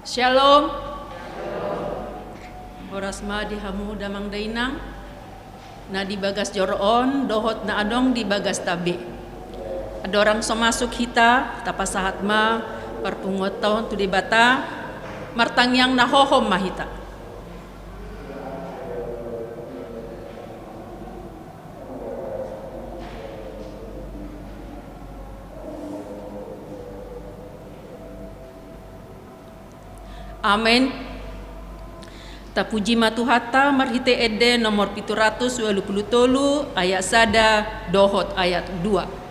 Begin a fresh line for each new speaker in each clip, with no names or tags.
Shalom. Oras ma di hamu damang dainang na di bagas joroon dohot na adong di bagas tabi. Ada orang so masuk hita tapasahat ma perpungot tahun tu di bata martangyang nahohom mahita. Amin. Tapuji matuhata marhite ede nomor 723 ayat sada dohot ayat 2.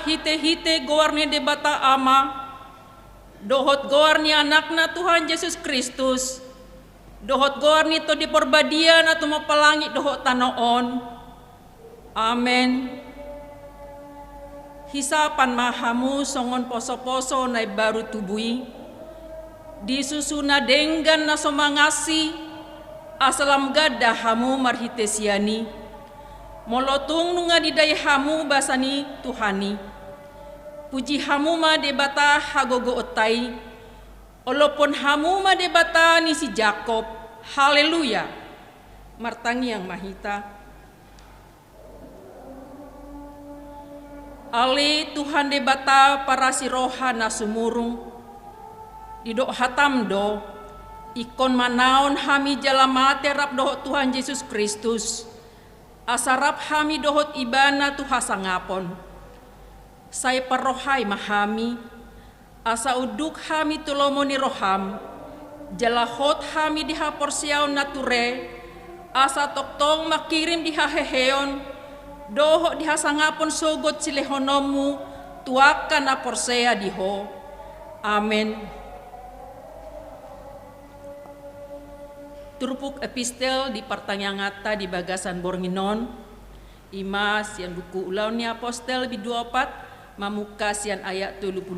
Hite-hite goarni debata ama dohot goarni anakna Tuhan Yesus Kristus dohot goarni to di porbadia na tumapalangi dohot tanoon. Amen. Hisapan mahamu songon poso-poso na baru tubui disusuna denggan na somangasi asalam gada hamu marhite siani molotung nunga didai hamu basani Tuhani. Puji hamu ma debata hagogo otai, olopon hamu ma debata ni si Jakob, haleluya, martangi yang mahita. Ale Tuhan debata para si roha na sumurung, didok hatam do, ikon manaon hami jalamate rap dohot Tuhan Yesus Kristus, asarap hami dohot ibana Tuha sangapon. Saya parohai mahami, asa uduk hami tulomoni roham, jalahot hami diha porsiaon nature, asa toktong makirim diha heheon, doho diha sangapon sogot silehonomu, tuakan na porsea diho. Amen. Turpuk epistel di pertanyangata di bagasan Bornginon, imas yang buku ulaun ni apostel B24, mamuka sian ayat 32,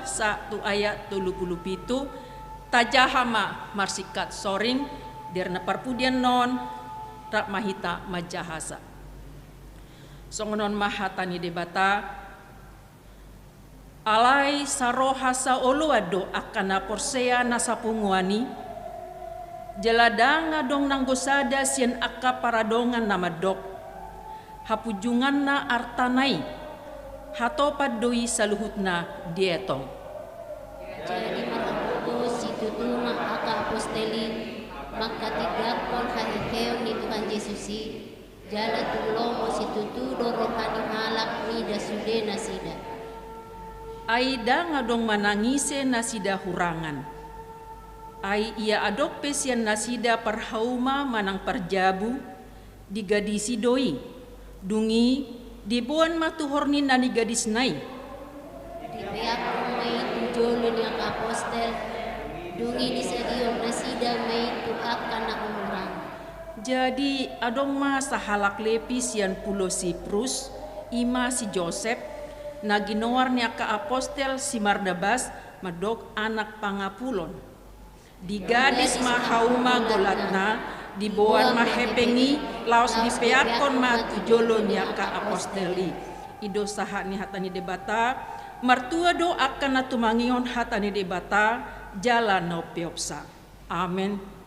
1 ayat 37, tajahama marsikat soring, derna parpudian non, rak mahita majahasa. Songonon mahatani debata, alai sarohasa oluado akana porsea nasapunguani, jeladanga dong nanggosada sian akka paradongan nama dok, hapujungan na artanai, hatopad doi saluhutna dietong.
Jadi makapugo si tutuma aka aposteli makatigakon hahiheo ni Tuhan Yesusi jala tulomo si tutudo rohani halak ni dasude nasida.
Aida ngadong manangise nasida hurangan. Ai ia adok pesian nasida parhauma manang parjabu digadisi doi dungi dibuan matuhorni nani gadis nai.
Dipeak may tujolo ni ang apostel, dungi di sagiyon nasida may tuak kana umurang.
Jadi adong ma sahalak lepis yan pulo Siprus, ima si Joseph, na ginawar niya ka apostel si Barnabas, madok anak pangapulon. Di gadis mahauma golatna, dibuan mahepengi laos dipeakon matujolo niya ka aposteli ido saha ni hatani debata martua do akan na tumangion hatani debata jalan no piopsa. Amen.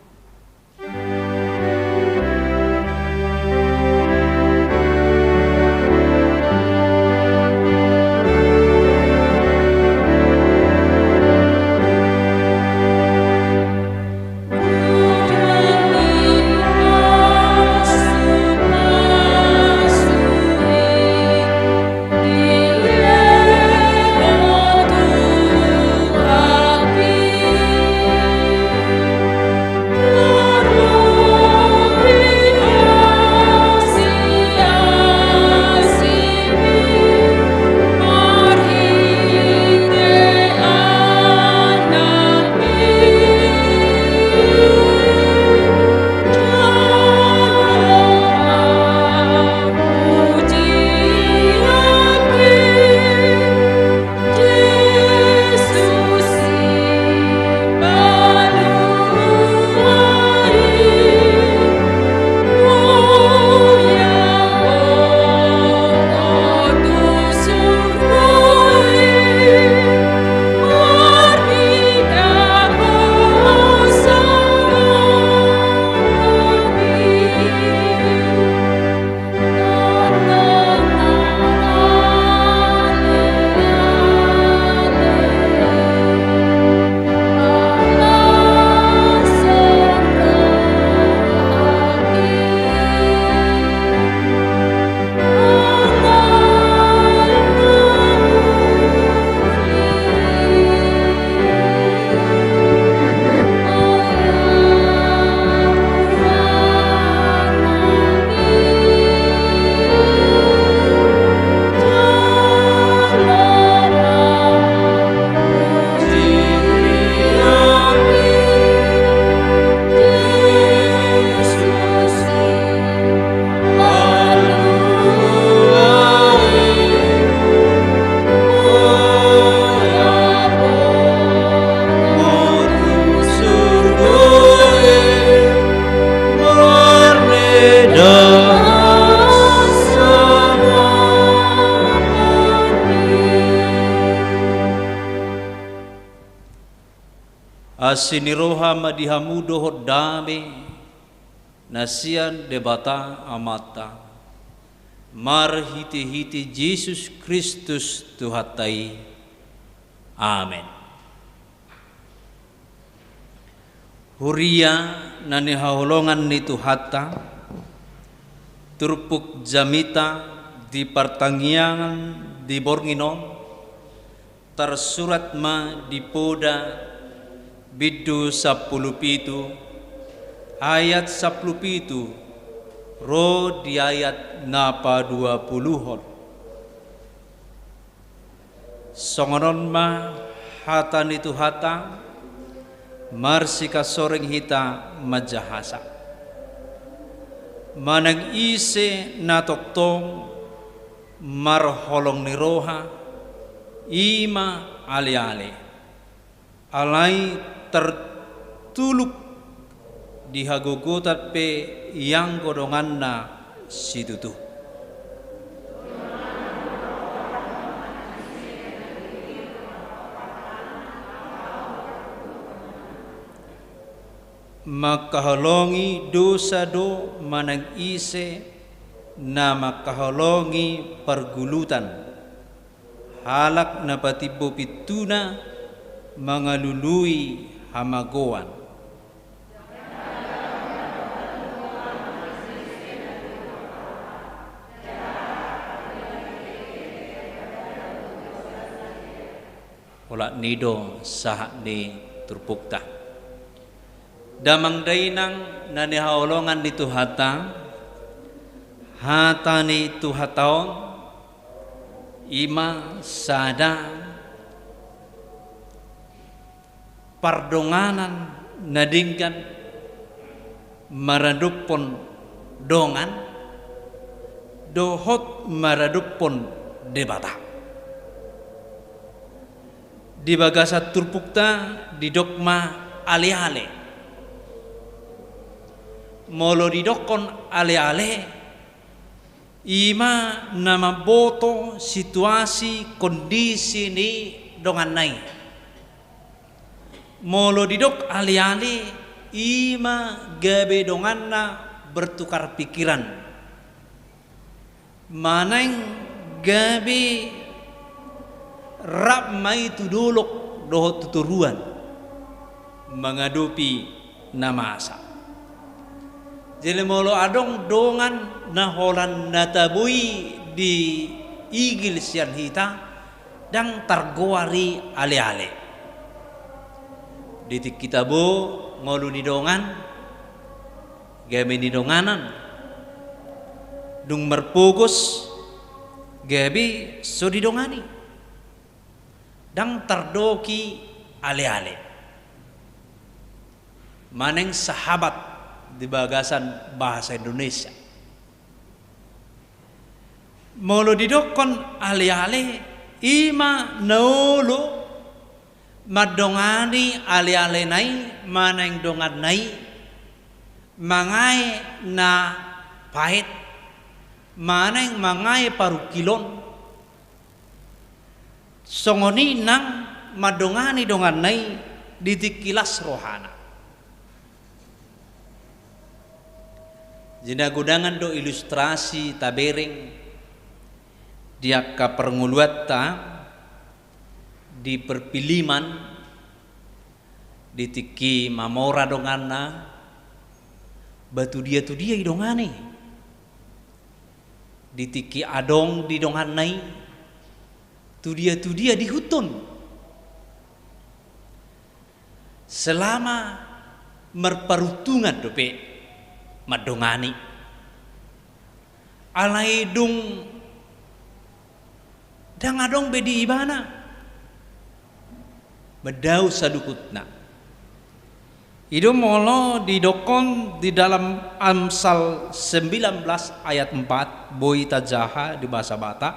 Asiniroha madihamudo hodame nasian debata amata mar hiti Jesus Kristus Tuhatai. Amen. Huria nani haholongan ni Tuhata turpuk jamita di pertanggiangan di Bornginom tersurat ma di poda Bidu 10 ayat 10 ro di ayat napa 20 songonon ma hatan itu hata marsika soreng hita majahasa manang ise natoktong marholong niroha ima ale-ale alai tertuluk di hagogotat pe yang godongan na situtu. Makaholongi dosa do manang ise na makaholongi pergulutan halak na patibo pituna mangalului hamagoan. Ola nido sahak ni turpukta. Damang dainang nani haolongan di Tuhata, hata ni Tuhataon, ima sada pardonganan nadingkan maradupon dongan dohot maradupon debata di bagasa turpukta di dogma ale-ale molo di dokon ale-ale ima nama boto situasi kondisi ni dongan nai molo didok ali-ali ima gabe donganna bertukar pikiran. Maneng gabe rap mai tudulok dohot tuturuan mengadupi namasa. Jadi molo adong dongan naholan natabui di igil sian hita dang targoari ale-ale. Di kitabo molo ni dongan gabe ni donganan dung merpugos gabe so di dongani dang tardoki ale-ale. Maneng sahabat di bagasan bahasa Indonesia. Molo didokon ale-ale ima naulu madongani ale-ale nai maneng dongan nai mangai na pahit maneng mangai parukilon songoni nang madongani dongan nai ditikilas rohana. Jina gudangan do ilustrasi tabereng dia ka pernguluatta di perpiliman ditiki mamora donganna batu dia tu dia idongane ditiki adong di donganai tu dia di hutun selama merparutungan dope madongani alai dung dang adong bedi ibana bedau sadukutna ido molo didokon di dalam Amsal 19 ayat 4 boi tajaha di bahasa Batak.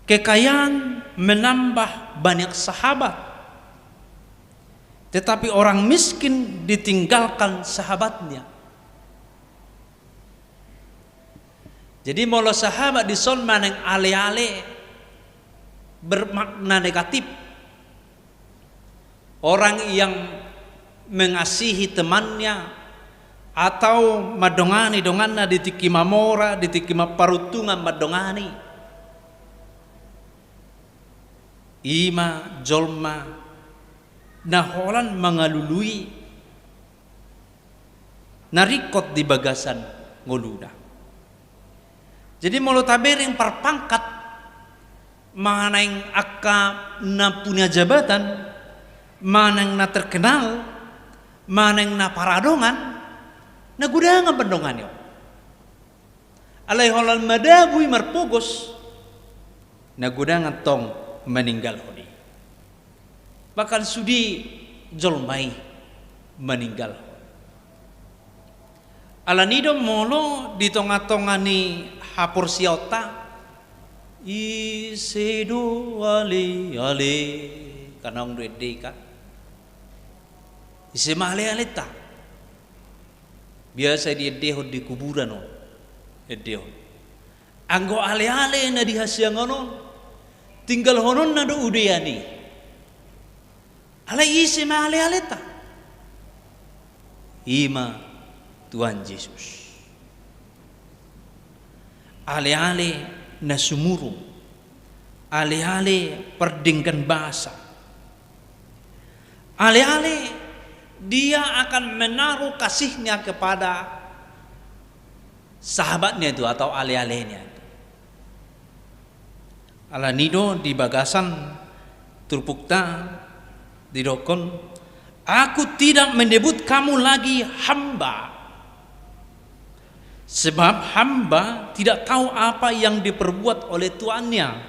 Kekayaan menambah banyak sahabat, tetapi orang miskin ditinggalkan sahabatnya. Jadi molo sahabat dison maneng ale-ale bermakna negatif. Orang yang mengasihi temannya atau madongani donganna ditiki mamora, ditiki maparutungan madongani. Ima jolma naholan mengalului narikot di bagasan ngoluda. Jadi molo tabering perpangkat maneng akka na punya jabatan, maneng na terkenal, maneng na paradongan, na gudangan pendongan yo. Alai holal madabui marpogos, na gudangan tong meninggal hodi. Bahkan sudi jolmai meninggal. Alanido molo di tonga-tongani hapur siota isedo ale ale kanang redeka isema ale ale ta biasa di dehon di kuburan no dehon anggo ale ale na di hasiangono tinggal honon na do udayani ale isema ale ale ta ima Tuhan Yesus. Ale-ale na sumurung, ale-ale perdingkan bahasa, ale-ale dia akan menaruh kasihnya kepada sahabatnya itu atau ale-alenya itu. Alanido di bagasan turpukta didokon, aku tidak menyebut kamu lagi hamba. Sebab hamba tidak tahu apa yang diperbuat oleh tuannya.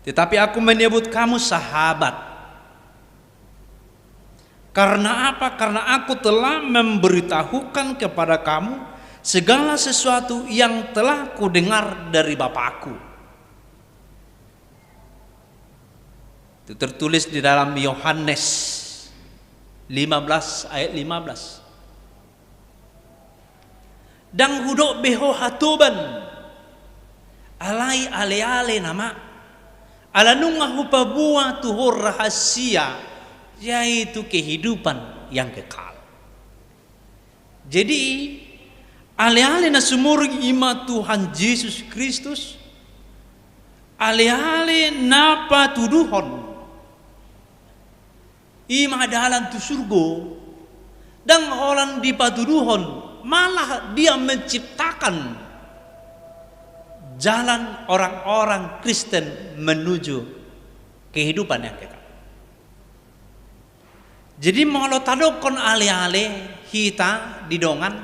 Tetapi aku menyebut kamu sahabat. Karena apa? Karena aku telah memberitahukan kepada kamu segala sesuatu yang telah kudengar dari Bapakku. Itu tertulis di dalam Yohanes 15 ayat 15. Dang hudok beho hatuban alai ale-ale nama Alanunga hupabua tuhur rahasia, yaitu kehidupan yang kekal. Jadi ale-ale na sumurung ima Tuhan Yesus Kristus, ale-ale napa tuduhon ima dalan tu surgo, dan orang di patuduhon malah dia menciptakan jalan orang-orang Kristen menuju kehidupan yang kekal. Jadi mau tadokon ale-ale kita didongan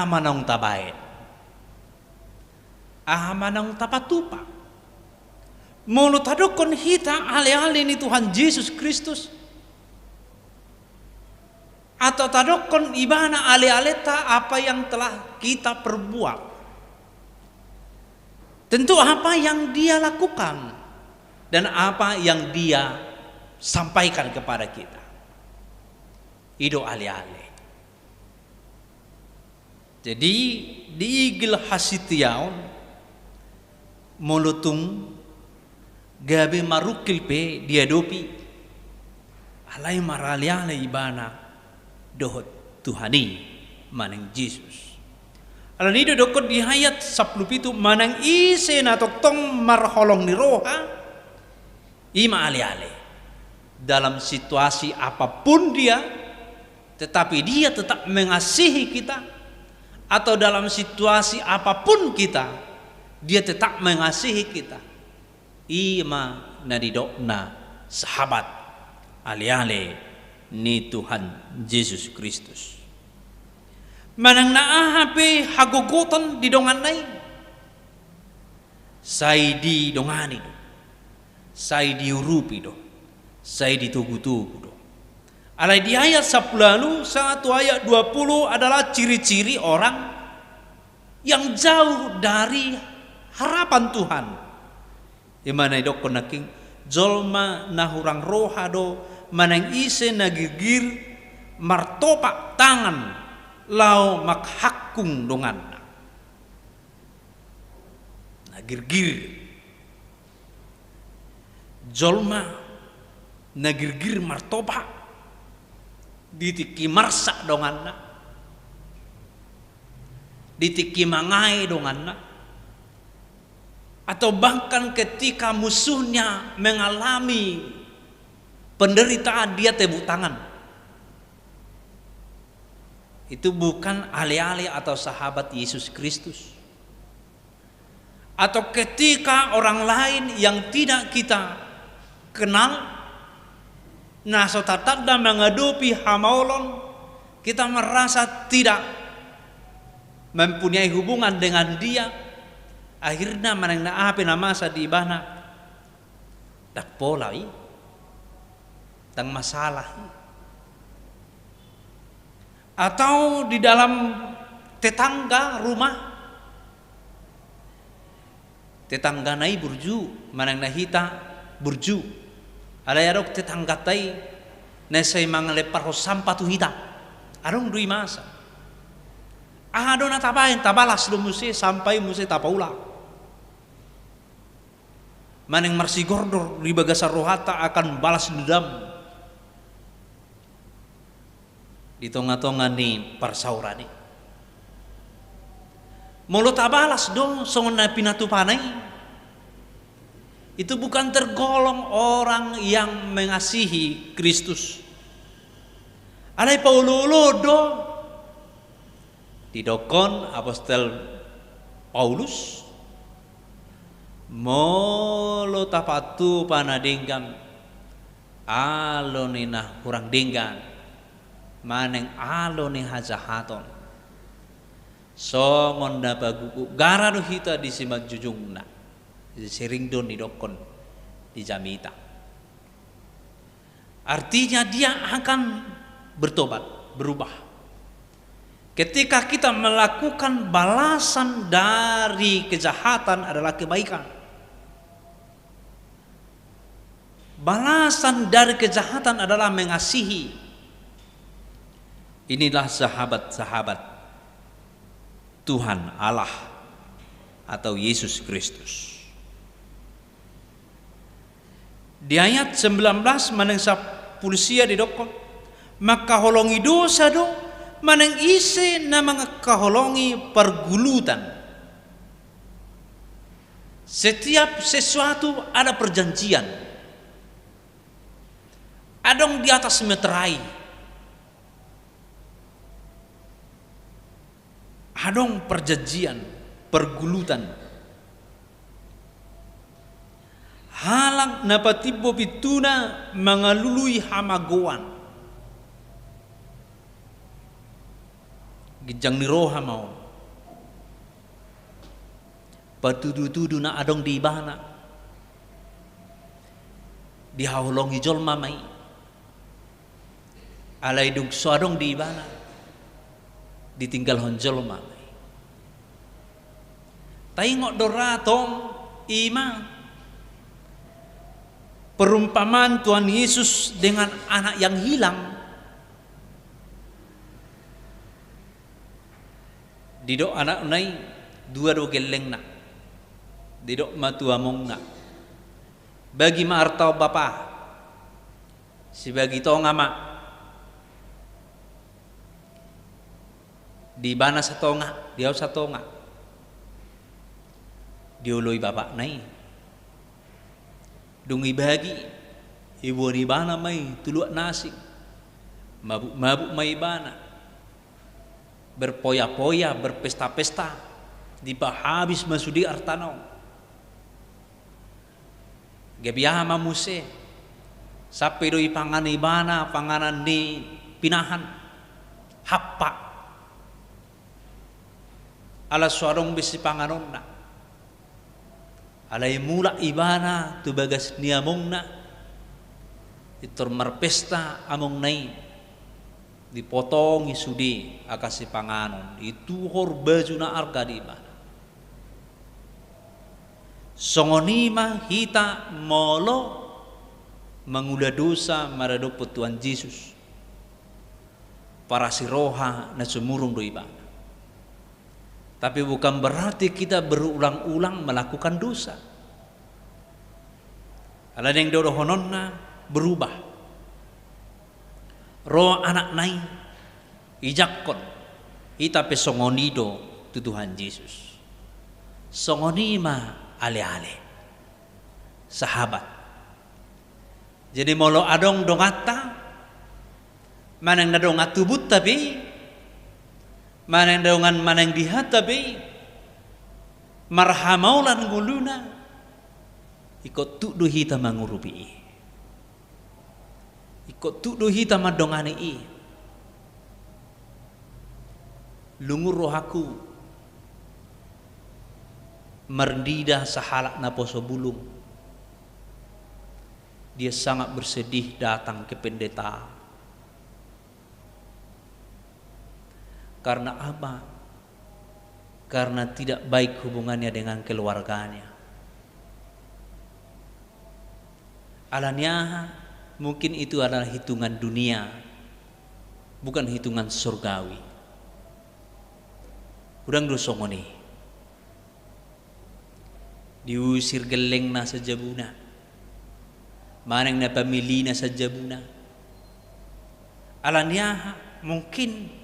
manong tabain, manong tapatupa. Mau tadokon kita ale-ale ni Tuhan Yesus Kristus, atau tadokon ibana ale-ale ta apa yang telah kita perbuat. Tentu apa yang dia lakukan dan apa yang dia sampaikan kepada kita. Ido ale-ale. Jadi diigil hasitiaon molutung gabe marukil pe diadopi alai marale-ale ibana dohot Tuhani maneng Yesus. Alam ini dokot di hayat 10 itu manang ise na toktong marholong ni roha ima ale-ale dalam situasi apapun dia, tetapi dia tetap mengasihi kita, atau dalam situasi apapun kita dia tetap mengasihi kita. Ima nadidokna sahabat ale-ale ni Tuhan Yesus Kristus. Manang naahape hagogotan di dongan nai, say di dongani do, say di urupi do, say di tugu-tugu do. Alai di ayat 10 1 ayat 20 adalah ciri-ciri orang yang jauh dari harapan Tuhan. Imana idok konaking jolma nahurang roha do manang ise nagigir martopak tangan lau makhakung dongan nagirgir jolma nagirgir martopak ditiki marsak dongan ditiki mangai dongan atau bahkan ketika musuhnya mengalami penderitaan dia tepuk tangan. Itu bukan ale-ale atau sahabat Yesus Kristus. Atau ketika orang lain yang tidak kita kenal nasotatanda menghadapi hamaulon, kita merasa tidak mempunyai hubungan dengan dia, akhirnya menang apa nama sa di bana dak pola tang masalah. Atau di dalam tetangga rumah, tetangga nai burju manang nahita burju ada yarok tetangga tai nesai mangalepar ho sampah tu hita arong dui masa adona tabain tabalas do muse sampai muse tapaula maneng marsi gordor di bagasa rohata akan balas dendam di tonga-tonga ni parsaurani. Mulut abalas dong songon na pinatupanay. Itu bukan tergolong orang yang mengasihi Kristus. Alay Paulo do didokon apostol Paulus molo tapatu panadinggan alo nina kurang dinggan maneng alo ni hajahaton songon na baguku garado hita di simat jujungna sering don didokon di jamita. Artinya dia akan bertobat, berubah. Ketika kita melakukan balasan dari kejahatan adalah kebaikan. Balasan dari kejahatan adalah mengasihi. Inilah sahabat-sahabat Tuhan Allah atau Yesus Kristus. Di ayat 19 maneng sa pulisia di dokon, maka holongi dosa do maneng ise na mga kaholongi pergulutan. Setiap sesuatu ada perjanjian. Adong di atas meterai. Adong perjanjian, pergulutan. Halang napatibo pituna mangalului hamagoan. Gijang ni roha mau. Patudu-tudu na adong di ibana. Dihahulongi jolma mai. Alay dugso adong di ibana. Ditinggal hon jolma mai. Taingok doratong ima. Perumpamaan Tuhan Yesus dengan anak yang hilang. Didok anak unai dua do geleng nak. Didok matu among nak. Bagi ma artau bapa. Si bagi to ngama. Di bana satonga, dia satonga. Diului bapa nai. Dungi bagi ibu ni bana mai tuluak nasi mabuk mai bana berpoya-poya berpesta-pesta dipahabis masudi artanau gebiah mamuse sampai doi pangan ibana panganan di pinahan happa ala suarong bisi panganonna alai mula ibana tu bagas niamong na itor marpesta among nai dipotong isudi akasi panganon itu hor baju na arga di ibana songonima hita molo mangula dosa maradopot Tuhan Yesus para siroha na sumurung do ibana. Tapi bukan berarti kita berulang-ulang melakukan dosa. Ala yang dodo hononna berubah. Roh anak nai ijakon ita pe songonido tu Tuhan Yesus. Songonima ale-ale. Sahabat. Jadi molo adong dongata manang nadong atubut tapi manang daungan manang dihatabi marhamaulan guluna ikut tudu hita mangurupi ikut tudu hita madongani i lungur rohaku merdida sahalak na poso bulung dia sangat bersedih datang ke pendeta. Karena apa? Karena tidak baik hubungannya dengan keluarganya. Alanya mungkin itu adalah hitungan dunia, bukan hitungan surgawi. Udang dosongoni. Diusir geleng na sa jabuna. Manang na pamili na sa jabuna. Alanya mungkin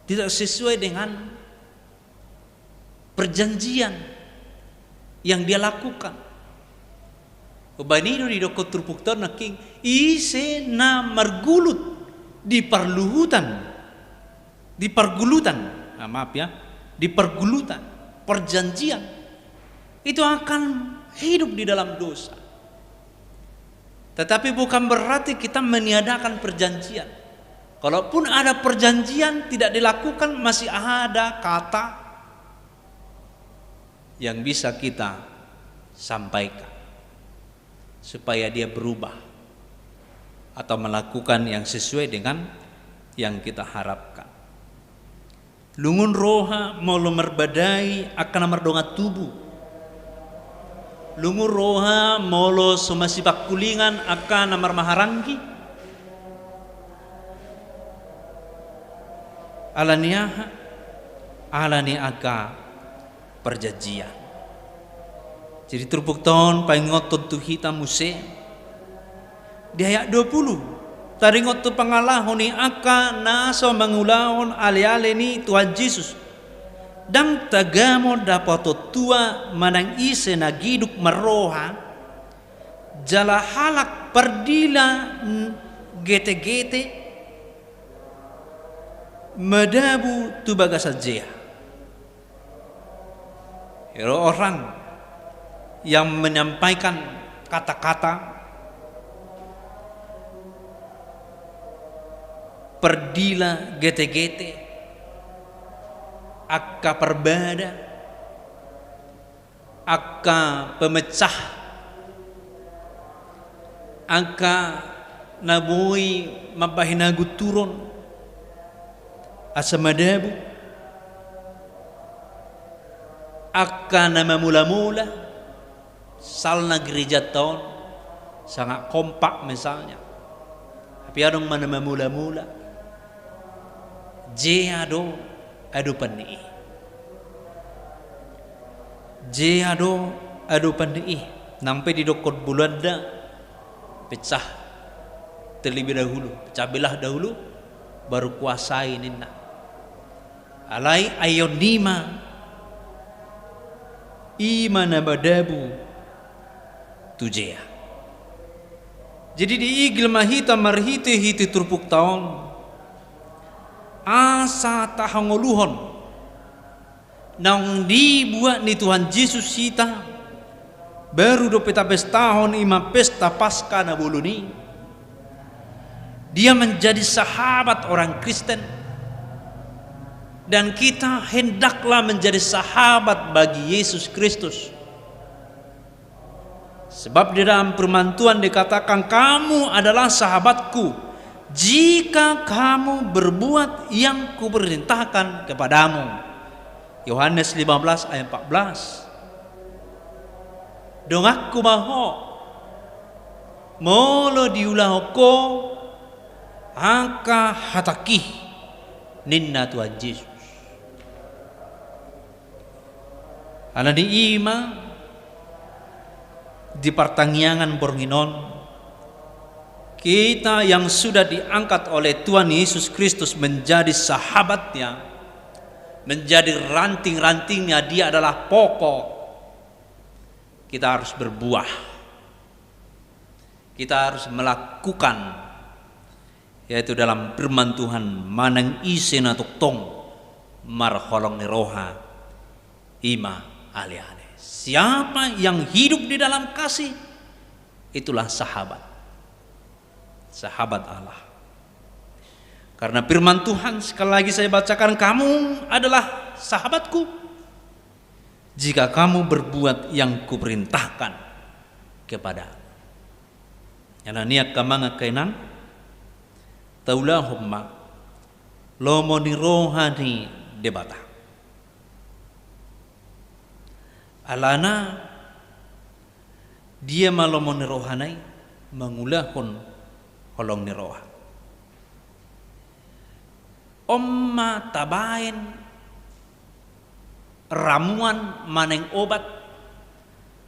tidak sesuai dengan perjanjian yang dia lakukan. Ubanido di dokot turpuktor na king ise na margulut di pergulutan, di pergulutan perjanjian itu akan hidup di dalam dosa. Tetapi bukan berarti kita meniadakan perjanjian. Kalaupun ada perjanjian tidak dilakukan, masih ada kata yang bisa kita sampaikan supaya dia berubah atau melakukan yang sesuai dengan yang kita harapkan. Lungun roha molo merbadai akan merdonga tubuh. Lungun roha molo somasipak kulingan akan marmaharangi. Alani aga perjanjian. Jadi terbukton paingot tentu hitam muse di ayat 20. Taringot tu pangalahon ni aka naso mangulahon ale-ale ni Tuhan Yesus. Dang tagamo dapat tua manang ise nagiduk maroha jala halak perdila gete-gete madabu tu bagasa jea. Orang yang menyampaikan kata-kata perdila gete-gete akka perbada, akka pemecah, akka nabui mabahinagu turun asa madabu, akka nama mula-mula salna gereja tahun sangat kompak misalnya, tapi adong mana mula-mula jeado adu pandai, adu pandai, nampai di dokot bulanda pecah terlebih dahulu, pecah belah dahulu, baru kuasai nina. Alai ayonima, imana badabu tujea. Jadi di igil mahita marhite hiti turpuk taon. Asa tahangoluhon nang dibuat ni Tuhan Yesus kita baru do peta tahun ima pesta pasca na buluni. Dia menjadi sahabat orang Kristen dan kita hendaklah menjadi sahabat bagi Yesus Kristus. Sebab di dalam firman Tuhan dikatakan kamu adalah sahabatku jika kamu berbuat yang kuperintahkan kepadamu. Yohanes 15 ayat 14. Dongakku maho molo diulahoko angka hatakih ninna Tuhan Yesus. Ana di ima di pertangyangan bornginon kita yang sudah diangkat oleh Tuhan Yesus Kristus menjadi sahabatnya, menjadi ranting-rantingnya, dia adalah pokok. Kita harus berbuah, kita harus melakukan, yaitu dalam firman Tuhan manang isen atuk tong marholong neroha ima ale-ale. Siapa yang hidup di dalam kasih, itulah sahabat Allah. Karena firman Tuhan sekali lagi saya bacakan, kamu adalah sahabatku jika kamu berbuat yang kuperintahkan kepada. Yana niat kamanga kainan taulahumma lomoni rohani debata. Alana dia malomoni rohanai mangulahon holong ni roha. Omma tabain ramuan maneng obat,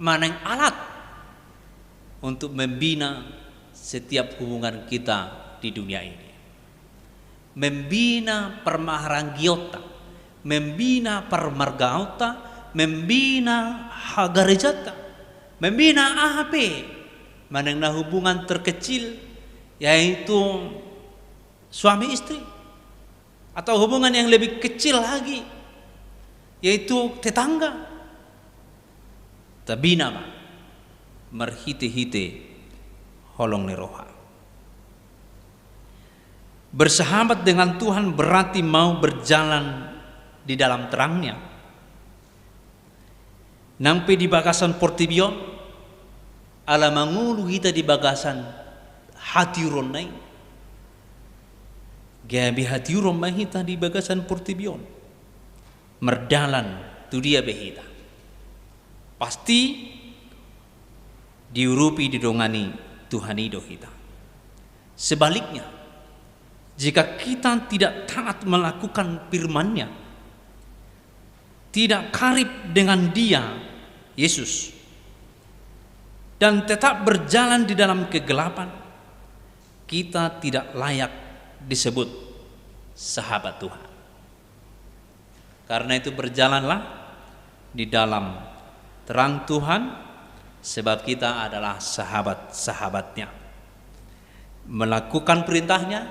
maneng alat untuk membina setiap hubungan kita di dunia ini. Membina permaharangiota, membina permargaota, membina hagarejata, membina AP, maneng na hubungan terkecil yaitu suami istri, atau hubungan yang lebih kecil lagi yaitu tetangga. Tabina marhite-hite holong neroha. Bersahabat dengan Tuhan berarti mau berjalan di dalam terangnya. Nampi di bagasan Portibion ala mangulu kita di bagasan hatiuron nai. Gabi hatiuron mahita di bagasan Portibion. Merdalan tu dia behita. Pasti diurupi didongani Tuhan ido kita. Sebaliknya, jika kita tidak taat melakukan firman-Nya, tidak karib dengan Dia, Yesus, dan tetap berjalan di dalam kegelapan, kita tidak layak disebut sahabat Tuhan. Karena itu berjalanlah di dalam terang Tuhan, sebab kita adalah sahabat-sahabatnya. Melakukan perintahnya,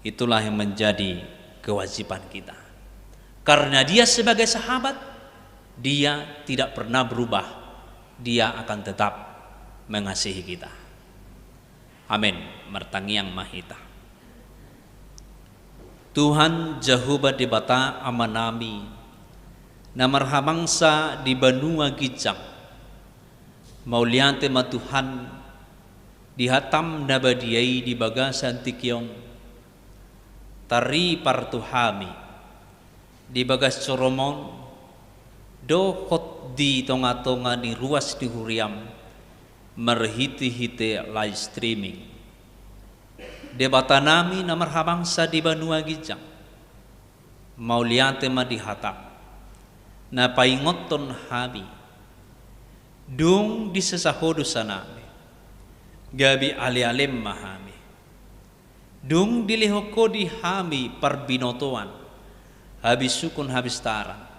itulah yang menjadi kewajiban kita. Karena dia sebagai sahabat, dia tidak pernah berubah. Dia akan tetap mengasihi kita. Amin. Mertangiang mahita. Tuhan Jehovah di bata amanami, namar hamangsa di benua gijang, mauliante ma Tuhan dihatam nabadiai di bagasan tikyong, tari partuhami di bagas coromon, dohot di tonga-tonga ni ruas di huriam, merhiti-hiti live streaming. Debata nami namar habangsa di benua gijang, mauliante ma dihatam, na paingoton habi, dung di sesahodo sanami, gabi ali-alim mahami, dung dilihoko di hami parbinotoan, habis sukun habis taran,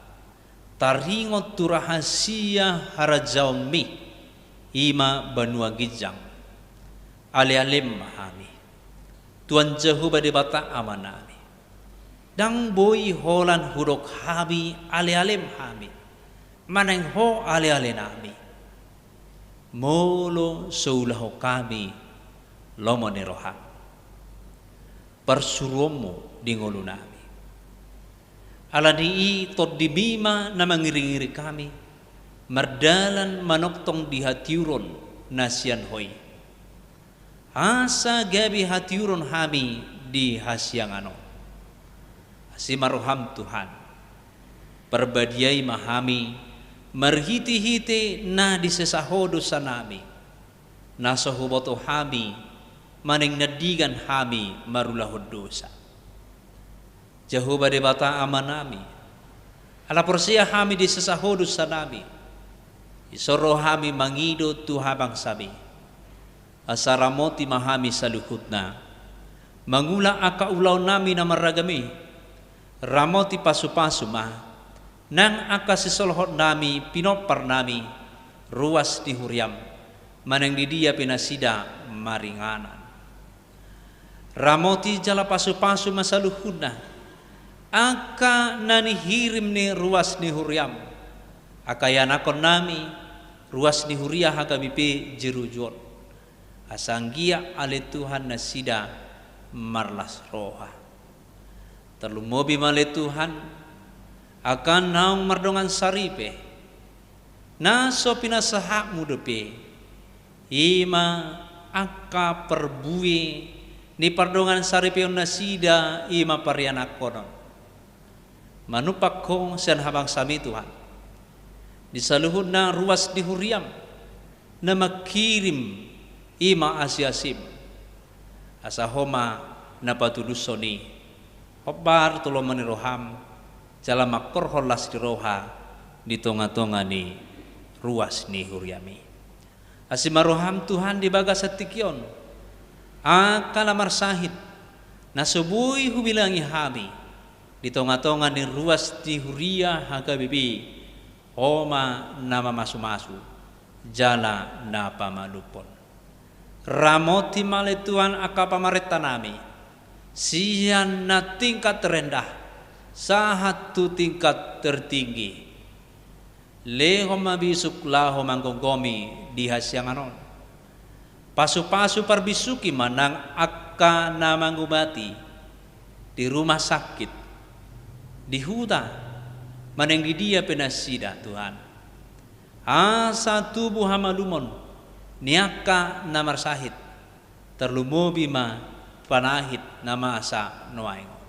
taringot tu rahasia harajaumi, ima benua gijang, ali-alim mahami, Tuhan Jehovah di bata amanami, dang boy holan hurok habi ale-alem hami, maneng ho ale-ale nami, molo soulaho kami lomo neroha, persuromo di ngolu nami, ala di tot di bima na mangiri-ngiri kami, merdalan manoktong di hatiuron nasian hoi, asa gabi hatiuron hami di hasyangano. Simaroham Tuhan, perbadiai mahami, merhiti-hiti na di sesahodo sanami, na sohuboto hami, maning nadigan hami marulahod dosa. Jehovah di bata amanami, ala porsia hami di sesahodo sanami, isoro hami mangido tu habang sabi, asaramoti mahami saluhutna, mangula akaulaw nami na maragami, ramoti pasu-pasu mah, nang aka sisolhot nami pinopar nami, ruas di huriam, manang di dia pinasida maringanan. Ramoti jala pasu-pasu masaluhuna, aka nani hirim ni ruas ni huriam, akayanakon nami, ruas ni huria hakabipe jerujon, asanggia ale Tuhan nasida marlas roha. Terlumobi male Tuhan akan naung mardongan saripe na so pinasahak mudepe ima aka perbui ni pardongan saripe on nasida ima parianak konon manupak kong sen habang sami Tuhan di saluhud na ruas di huriam na makirim ima asyasim asahoma na patudusoni obar tulo maniroham jala makor holas di roha di tonga-tonga ni ruas ni huriami. Asimaroham Tuhan di bagas satikyon akala marsahid nasubui hubilangi hami di tonga-tonga ni ruas di huria hakabibi oma nama masu-masu jala napa malupon ramoti male Tuhan akapamareta nami sian na tingkat terendah satu tingkat tertinggi leho mabisuk laho manggogomi di hasyanganon pasu-pasu parbisuki manang akka na manggubati di rumah sakit di huta maneng di dia penasida Tuhan asa tubuh hamalumon niaka namar sahid terlumobi ma panahit nama asa noaingo.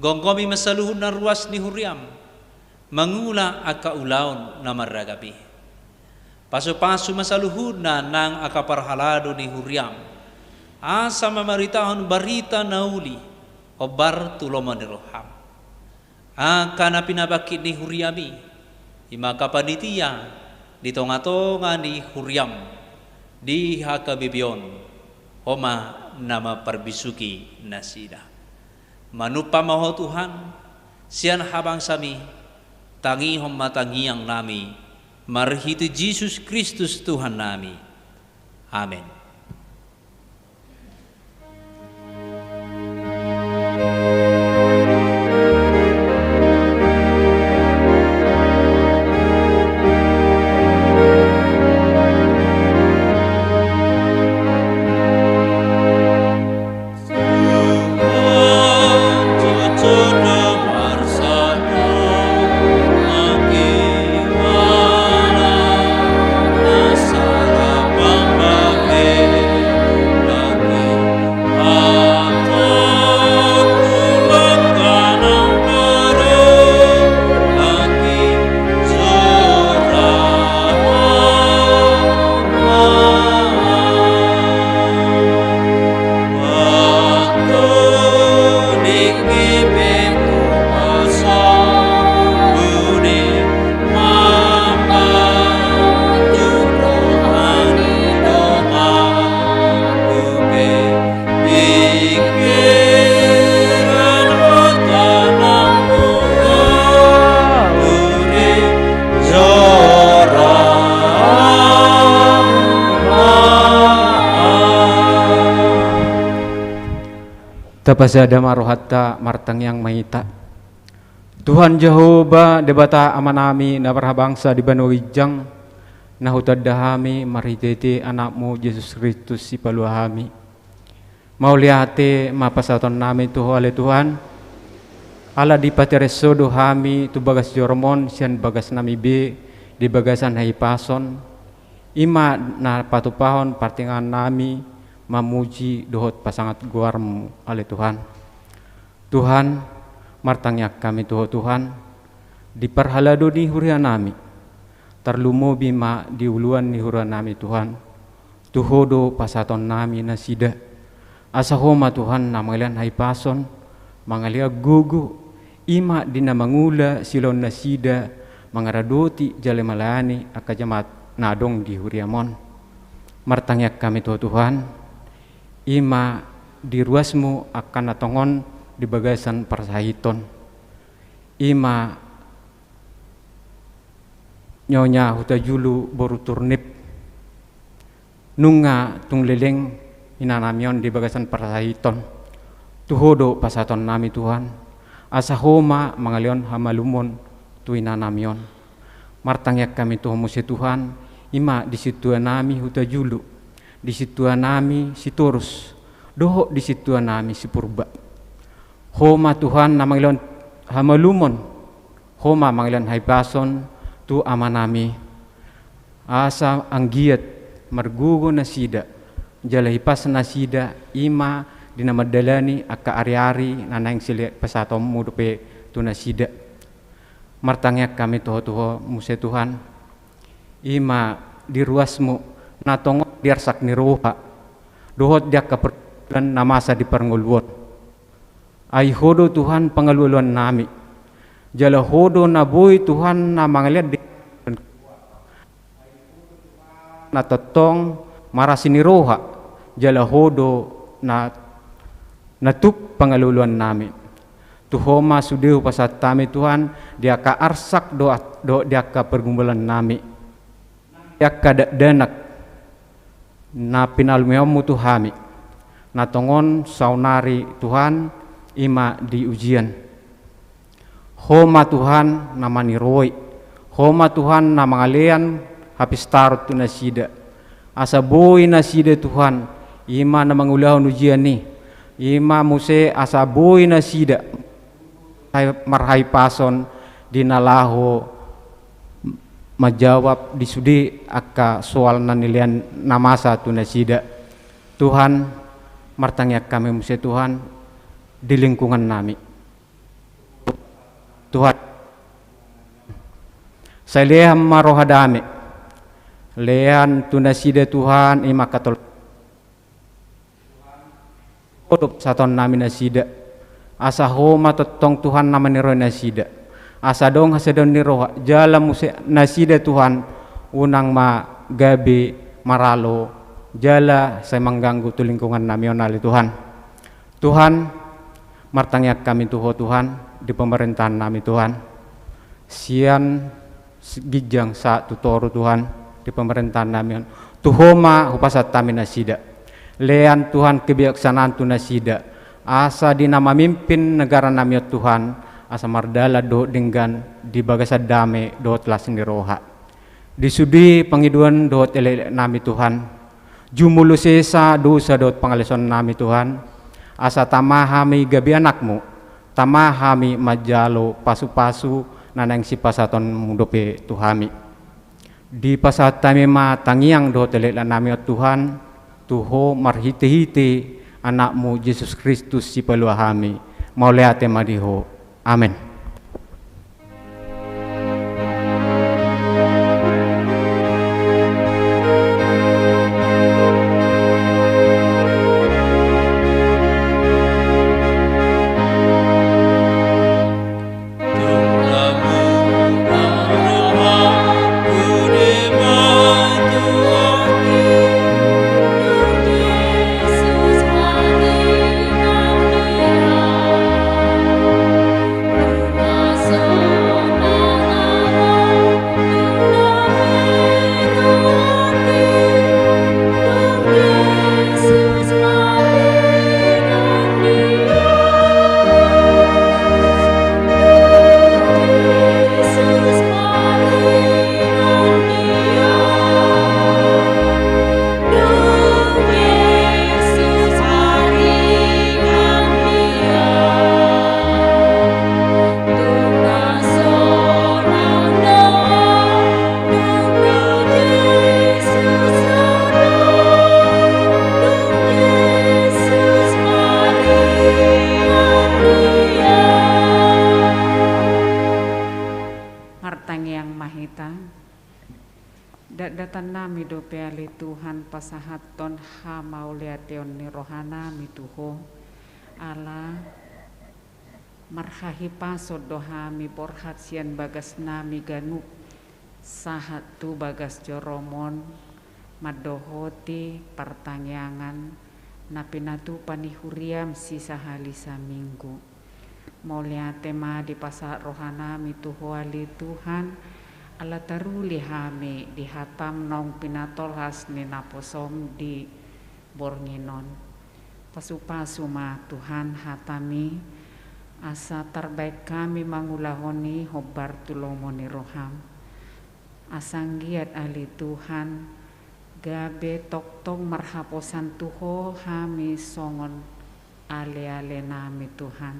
Gonggomi masaluhun na ruas ni huriam, mangula aka ulaon na maragabi. Paso-paso masaluhun na nang akaparhalado ni huriam, asa mamaritahon barita na uli, o bar tuloman ni roham. Aka na pinabakit ni huriami, ima kapanitiya, di tonga-tonga ni huriam, di hakabibion, homa nama perbisuki nasida. Manupa maho Tuhan, sian habang sami, tangi homa tangi yang nami, marhitu Yesus Kristus Tuhan nami. Amin.
Tapasada marohatta martang yang maita. Tuhan Jehovah debata amanami na parhabangsa di Banuwijang na hutad dahami maritete anakmu Yesus Kristus si paluahami. Mauliate mapasaton nami tuho ale Tuhan. Ala di patereso dohami tu bagas jormon sian bagas nami be di bagasan haipason. Ima na patupahon partingan nami mamuji dohot pasangat guarmu ale Tuhan. Tuhan martangyak kami tuho Tuhan diperhalado ni hurian nami terlumo bima diuluan ni hurian nami Tuhan tuhodo pasaton nami nasida asahoma Tuhan na mangalian haipason mangalia gugu ima dina mangula silon nasida mangaradoti jale malani akajamat nadong di huriamon. Martangyak kami tuho Tuhan ima di ruasmu akan natongon di bagasan persahiton. Ima nyonya huta julu boru turnip nunga tungleleng inanamion di bagasan persahiton. Tuhodo pasaton nami Tuhan. Asahoma mangalion hamalumon tu inanamion. Martangyak kami tuho musi Tuhan ima di situ nami huta julu. Di situ nami si Turus, doho di situ nami si Purba. Homa Tuhan na mangilon hamalumon, homa mangilon haipason tu amanami. Asa anggiat margugo nasida, jala hipas nasida ima dinamadalani aka ari-ari nanang sili pasatom mudupe tu nasida. Martangyak kami tuho muse Tuhan, ima di ruasmu natongo diarsak ni roha dohot dia keperluan namasa di pernguluan ay hodo Tuhan pengaluluan nami jala hodo na boy Tuhan na mangaliat di na totong marasi ni roha jala hodo na natuk pengaluluan nami tuhoma sudeu pasat tami Tuhan dia ka arsak do dia ka pergumulan nami dia ka danak na pinalmeomu Tuhami na tongon saunari Tuhan ima di ujian. Homa Tuhan na maniroi, homa Tuhan na mangalian habis tarot tu nasida. Asa boy nasida Tuhan ima na mangulahon ujian ni. Ima muse asa boy nasida marhai pason dinalaho majawab disudi aka soal nanilian namasa tu nasida. Tuhan martangyak kami musi Tuhan di lingkungan nami. Tuhan saya leham marohadami lehan tu nasida Tuhan ima katol kodop saton nami nasida asa homa totong Tuhan nama niro nasida asa dong hasadon niro jala muse nasida Tuhan unang ma gabi maralo jala saya mengganggu tu lingkungan nasional Tuhan. Tuhan, martangyak kami Tuhan di pemerintahan nami Tuhan. Sian gijang sa tutoro Tuhan di pemerintahan nami. Tuhoma hupasat kami nasida. Lean Tuhan kebijaksanaan tu nasida. Asa di nama mimpin negara nami Tuhan. Asa mardala do dengan di bagasa dame do telah sendiroha. Di sudi pengiduan do ele nami Tuhan. Jumulu sesa dosa do pangaleson nami Tuhan. Asa tamahami gabi anakmu. Tamahami majalo pasu-pasu nanang si pasaton mudope Tuhami. Di pasat kami matangiang do ele nami Tuhan. Tuho marhiti-hiti anakmu Yesus Kristus si peluahami. Mauleate madiho. Amin.
Datan nami do peali Tuhan pasahaton ha mauleateon ni rohana mituho ala marhahi pasod doha mi porhat sian bagas nami ganuk sahat tu bagas joromon madohoti pertangyangan napinatu panihuriam sisa halisa minggu mauleate ma di pasat rohana mituho ali Tuhan ala taruli hami di hatam nong pinatolhas ni naposom di Bornginon. Pasu-pasu ma Tuhan hatami asa terbaik kami mangulahoni hobar tulomoni roham. Asanggiat ali Tuhan gabe tok-tok marhaposan tuho hami songon ale-ale nami Tuhan.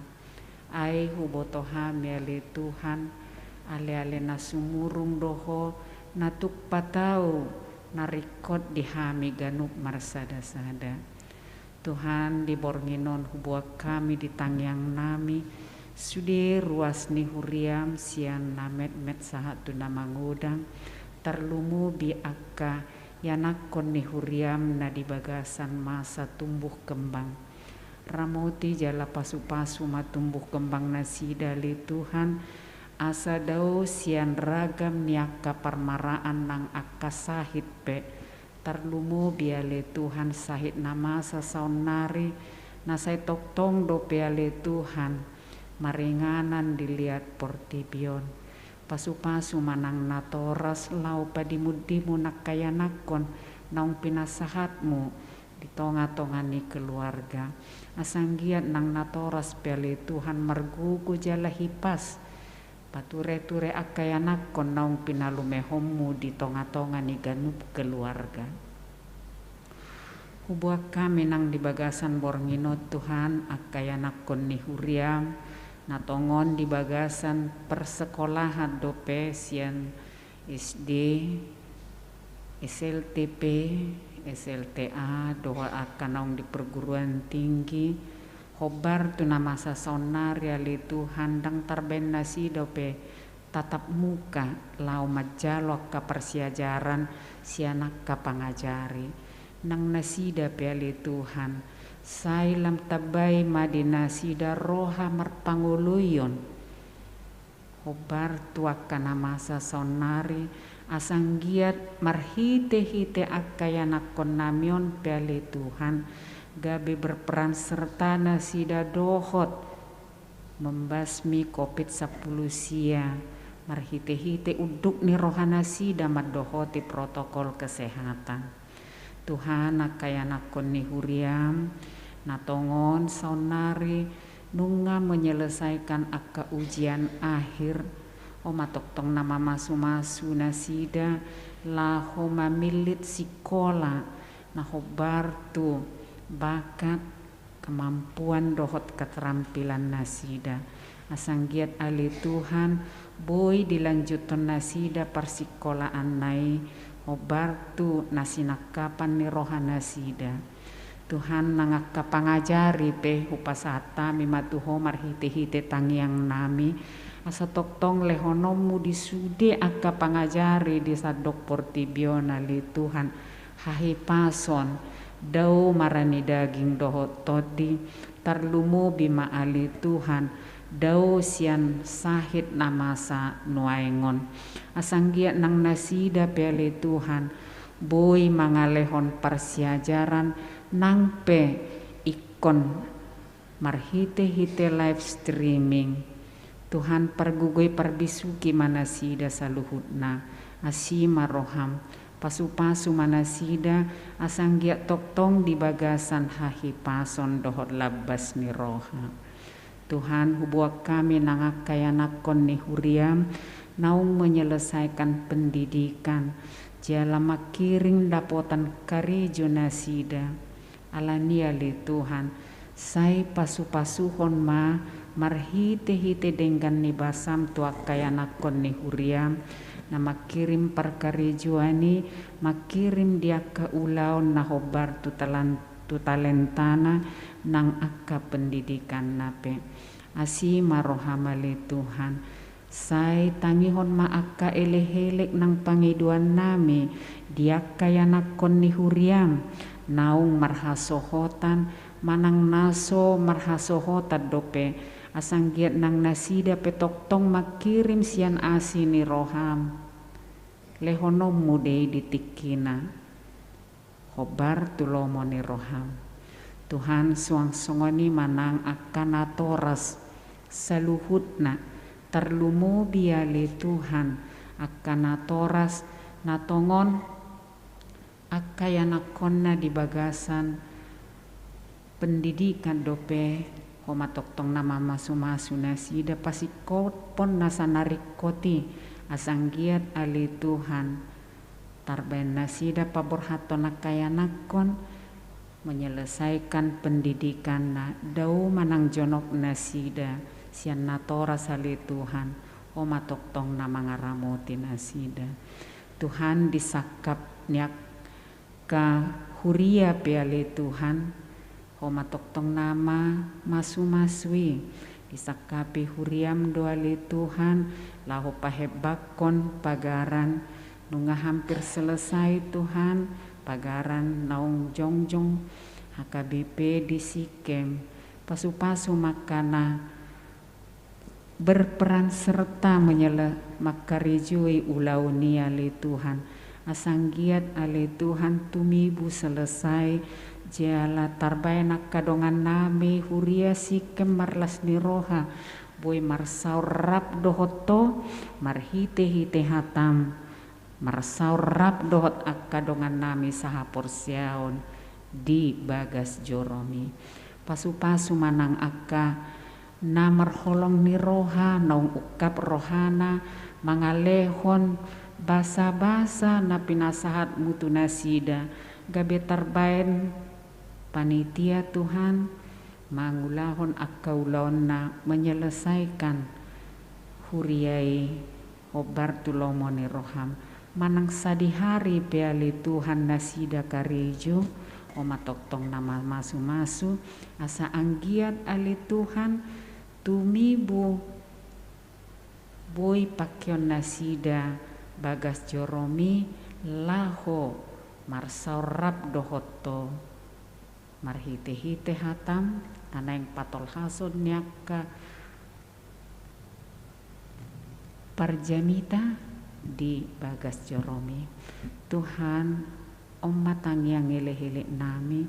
Ai huboto hami ali Tuhan ale-ale na sumurung doho natuk patau narikot di hami ganuk marsada-sada. Tuhan di Bornginon hubuak kami di tangyang nami sudi ruas ni huriam sian namet met sahat tu namangudang terlumu bi akka yanakon ni huriam na di bagasan masa tumbuh kembang. Ramoti jala pasu-pasu matumbuh kembang nasida li Tuhan asa dau sian ragam niaka parmaraan nang akka sahit pe terlumu biale Tuhan sahit nama sasaun nari nasai toktong do biale Tuhan maringanan dilihat portibion pasu-pasu manang natoras lau padimudimu nakayanakon naung pinasahatmu di tonga-tongani keluarga asanggiat nang natoras biale Tuhan mergugu jala hipas pature-ture akayanak kon naung pinalumehommu di tonga-tonga ni ganup keluarga. Hubuak kami nang di bagasan Bornginot Tuhan akayanak kon ni huriam natongon di bagasan persekolahan dope sian SD, SLTP, SLTA doa akan naung di perguruan tinggi hobar tu nama sasonar yali Tuhan dang tarben nasi dope tatap muka lau majalok ka persiajaran sianak ka pangajari nang nasida yali Tuhan sailam tabai madina sida roha marpanguluyon hobar tuaka nama sasonari asanggiat marhite-hite akayanakon namion pele Tuhan gabe berperan serta nasida dohot membasmi COVID-10 sia marhite-hite uduk ni rohana sida madohoti protokol kesehatan. Tuhan akayanakon ni huriam natongon saunari nunga menyelesaikan akka ujian akhir matokton nama masu-masu nasida laho mamilit sikola naho bartu bakat kemampuan dohot keterampilan nasida asanggiat ali Tuhan boy dilanjuton nasida persikolaan nai hobartu nasinakapan ni rohana nasida Tuhan nangaka pangajari pe upasata mimatuho marhite-hite tangiang nami asa toktong lehonomu disude aka pangajari di sadok portibio nali Tuhan hahi pason dau marani daging dohot todi tarlumu bima ali Tuhan dau sian sahid namasa nuaengon asanggiat nang nasida pele Tuhan boy mangalehon persiajaran nang pe ikon marhite-hite live streaming Tuhan pergugoi perbisuki manasida saluhutna asima roham pasu-pasu manasida asanggiat toktong di bagasan hahi pason dohot labas ni roha Tuhan hubuak kami nangakayanakon ni huriam naung menyelesaikan pendidikan jala makiring dapotan karejo nasida alania li Tuhan sai pasu-pasuhon ma marhite-hite dengan ni basam tua kayanakon ni huriam na makirim perkarejuani makirim dia ke ulau na hobar tu talentana nang akka pendidikan nape asi marohamali Tuhan sai tangihon ma akka elehelek nang pangiduan nami dia kayanakon ni huriam naung marhasohotan manang naso marhasohotan dope asanggiat nang nasida petoktong makirim sian asi ni roham lehonom mudei ditikina hobar tulomo ni roham Tuhan suang songoni manang akan atoras saluhutna terlumu biali Tuhan akan atoras natongon akayanakonna di bagasan pendidikan dope homatoktong nama masu-masu nasida pasikot pon nasanarikoti asanggiat ali Tuhan tarben nasida paborhaton nakayanakon menyelesaikan pendidikan na dau manang jonok nasida sian natora sali Tuhan homatoktong nama ngaramoti nasida Tuhan disakap nyak ka huria piali Tuhan homatoktong nama masu-masui disakapi huriam doali Tuhan lahu pahebakon pagaran nunga hampir selesai Tuhan pagaran naung jongjong HKBP di Sikem pasu-pasu makana berperan serta makarijui ulau niali Tuhan asanggiat ali Tuhan tumibu selesai jala tarbaenak kadongan nami huria Sikem marlas ni roha boy marsaur rap dohoto marhite-hite hatam marsaur rap dohot akadongan nami saha porsiaon di bagas joromi pasu-pasu manang akka namar holong ni roha naung ukap rohana mangalehon basa-basa na pinasahat mutu nasida gabe tarbaen panitia Tuhan mangulahon akaulon na menyelesaikan huriai hobar tulomoni roham manang sadihari peali Tuhan nasida karejo omatoktong nama masu-masu asa anggiat ali Tuhan tumibu boy pakyon nasida bagas joromi laho marsaurap dohoto marhite-hite hatam tanang patol hasod nyaka parjamita di bagas joromi. Tuhan umat yang ele-ele nami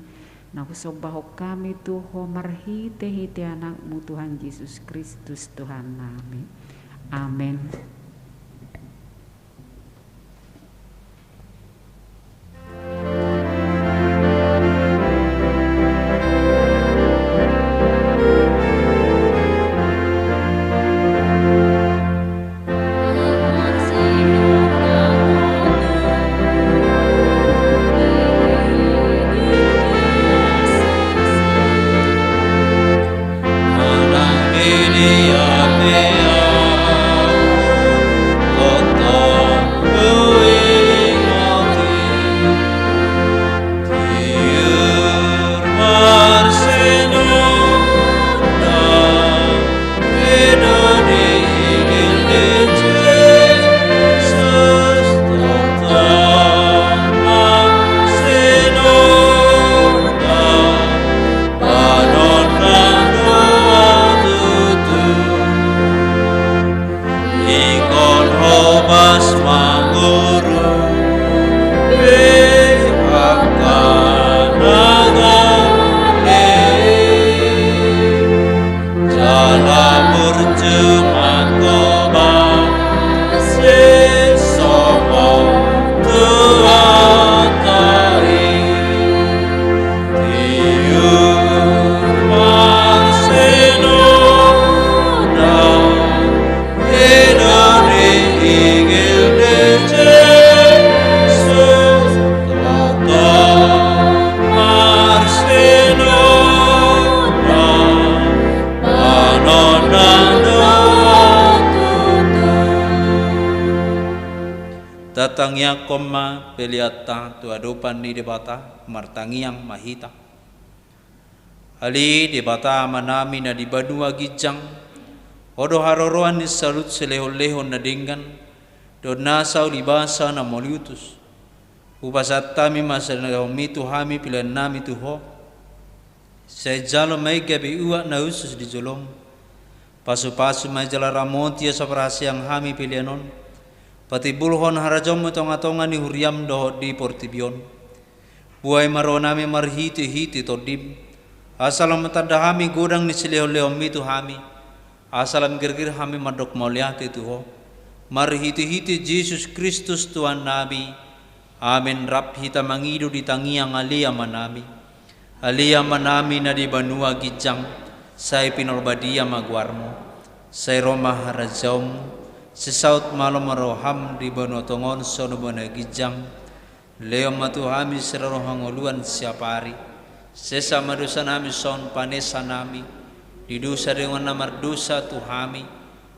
na kusobaho kami Tuho marhite-hite anakmu Tuhan Yesus Kristus Tuhan nami. Amin.
Datangnya koma peliata tu adopan ni debata martangiang mahita. Ali debata manami na di Banua Gijang. Odo haroroan ni salut seleho-leho na dinggan. Do nasau libasa na moliutus. Upasat tami masa na mitu hami pilihan nami tuho. Saya jalo mai gabi uak na usus di jolong. Pasu-pasu mai jala ramontia saparasi yang hami pilihanon. Pati bulhon harajom tonga-tonga ni huriam doh di portibion. Buai maronami marhiti-hiti todim. Asalam matadahami godang ni sileo-leo mitu hami. Asalam gergir hami madok moliati tuho. Marhiti-hiti Yesus Kristus Tuhan Nabi. Amin. Rap hita mangidu di tangiang alia manami. Alia manami na di Banua Gijang. Say pinorbadia magwarmo. Say Roma harajom. Sesaut malam maroham di Banua Tongon sono Banua Gijang. Leo matu hami serarohang uluan siapari. Sesa madusa nami son panesa nami. Di dosa dengan namar dosa tu hami.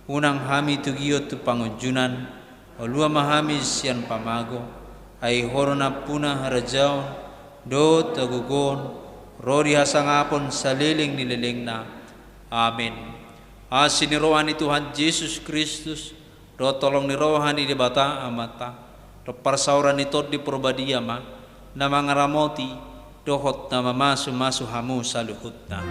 Unang hami tu giyo tu pangunjunan. Olua mahami sian pamago. Ai horona puna harajaon. Do tagugon. Rodi hasangapon saliling nililing na. Amin. Asini rohani Tuhan Yesus Kristus. Do tolong ni rohani di bata amata. Do parsauran itu di probadia ma. Nama ngaramoti. Dohot nama masu hamu saluhutna.